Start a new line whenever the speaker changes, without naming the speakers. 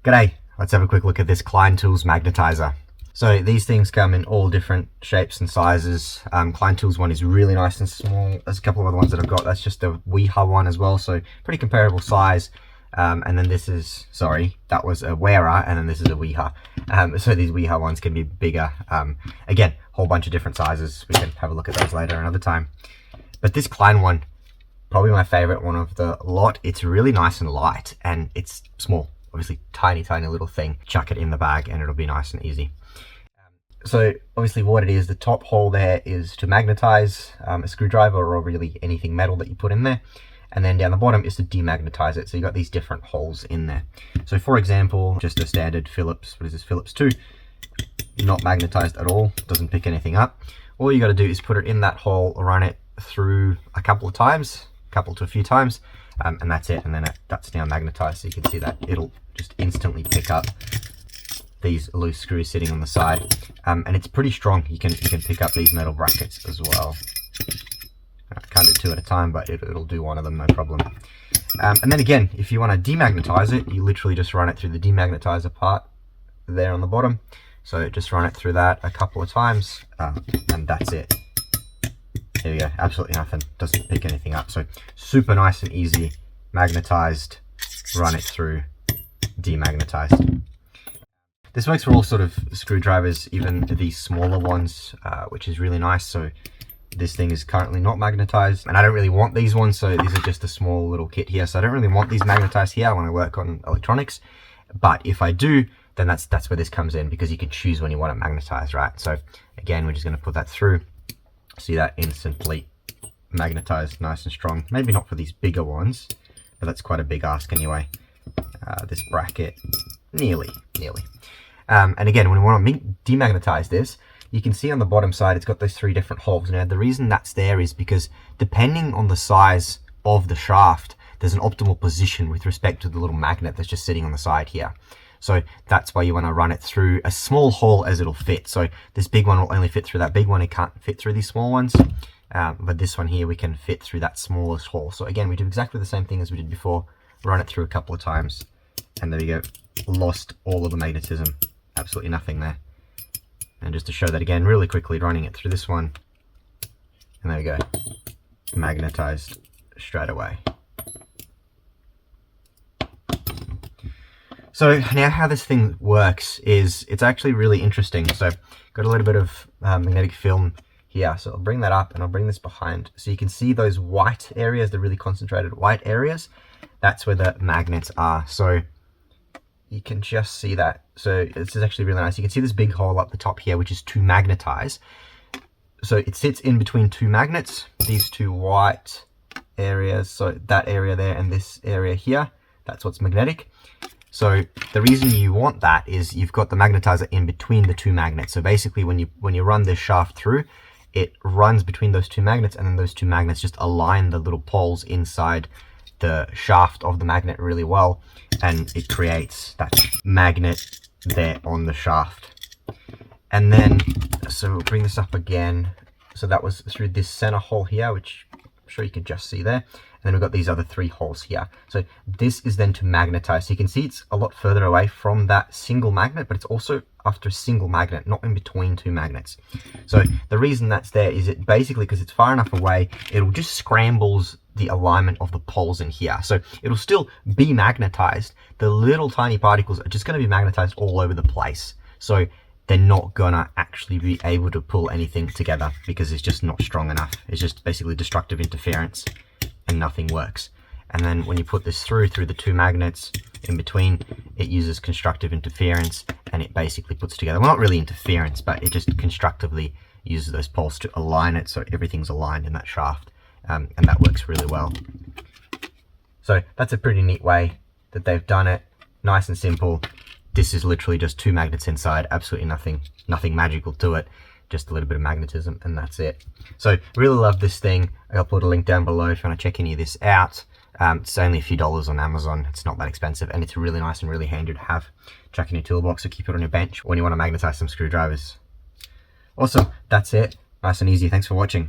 G'day, let's have a quick look at this Klein Tools Magnetizer. So these things come in all different shapes and sizes. Klein Tools one is really nice and small. There's a couple of other ones that I've got. That's just a Weeha one as well, so pretty comparable size. And then this is, sorry, that was a wearer, and then this is a Weeha. So these Weeha ones can be bigger. Again, a whole bunch of different sizes. We can have a look at those later another time. But this Klein one, probably my favorite one of the lot. It's really nice and light, and it's small. Obviously tiny little thing. Chuck it in the bag and it'll be nice and easy. So obviously what it is, the top hole there is to magnetize a screwdriver or really anything metal that you put in there, and then down the bottom is to demagnetize it. So you've got these different holes in there. So for example, just a standard Phillips, what is this, Phillips 2, not magnetized at all, doesn't pick anything up. All you got to do is put it in that hole, run it through a couple of times, a few times, and that's it. And then that's now magnetized, so you can see that it'll just instantly pick up these loose screws sitting on the side, and it's pretty strong. You can pick up these metal brackets as well. I can't do two at a time, but it'll do one of them, no problem. And then again, if you want to demagnetize it, you literally just run it through the demagnetizer part there on the bottom. So just run it through that a couple of times, and that's it. There you go, absolutely nothing, doesn't pick anything up. So super nice and easy, magnetized, run it through, demagnetized. This works for all sort of screwdrivers, even these smaller ones, which is really nice. So this thing is currently not magnetized, and I don't really want these ones, so these are just a small little kit here. So I don't really want these magnetized here when I work on electronics, but if I do, then that's where this comes in, because you can choose when you want it magnetized, right? So again, we're just going to put that through. See that instantly magnetized, nice and strong. Maybe not for these bigger ones, but that's quite a big ask anyway. This bracket, nearly. And again, when we want to demagnetize this, you can see on the bottom side, it's got those three different holes. Now, the reason that's there is because depending on the size of the shaft, there's an optimal position with respect to the little magnet that's just sitting on the side here. So that's why you want to run it through a small hole as it'll fit. So this big one will only fit through that big one. It can't fit through these small ones. But this one here, we can fit through that smallest hole. So again, we do exactly the same thing as we did before. Run it through a couple of times. And there we go. Lost all of the magnetism. Absolutely nothing there. And just to show that again, really quickly, running it through this one. And there we go. Magnetized straight away. So now how this thing works is it's actually really interesting. So got a little bit of magnetic film here. So I'll bring that up and I'll bring this behind. So you can see those white areas, the really concentrated white areas. That's where the magnets are. So you can just see that. So this is actually really nice. You can see this big hole up the top here, which is to magnetize. So it sits in between two magnets, these two white areas. So that area there and this area here, that's what's magnetic. So the reason you want that is you've got the magnetizer in between the two magnets. So basically when you run this shaft through, it runs between those two magnets, and then those two magnets just align the little poles inside the shaft of the magnet really well, and it creates that magnet there on the shaft. And then, so we'll bring this up again. So that was through this center hole here, which I'm sure you can just see there. And then we've got these other three holes here. So this is then to magnetize. So you can see it's a lot further away from that single magnet, but it's also after a single magnet, not in between two magnets. So the reason that's there is it basically, because it's far enough away, it'll just scrambles the alignment of the poles in here. So it'll still be magnetized. The little tiny particles are just going to be magnetized all over the place. So they're not gonna actually be able to pull anything together because it's just not strong enough. It's just basically destructive interference, and nothing works. And then when you put this through the two magnets in between, it uses constructive interference, and it basically puts together, well, not really interference, but it just constructively uses those poles to align it so everything's aligned in that shaft, and that works really well. So that's a pretty neat way that they've done it. Nice and simple. This is literally just two magnets inside, absolutely nothing magical to it. Just a little bit of magnetism, and that's it. So really love this thing. I'll put a link down below if you want to check any of this out. It's only a few dollars on Amazon. It's not that expensive, and it's really nice and really handy to have. Chuck in your toolbox or keep it on your bench when you want to magnetize some screwdrivers. Awesome, that's it. Nice and easy. Thanks for watching.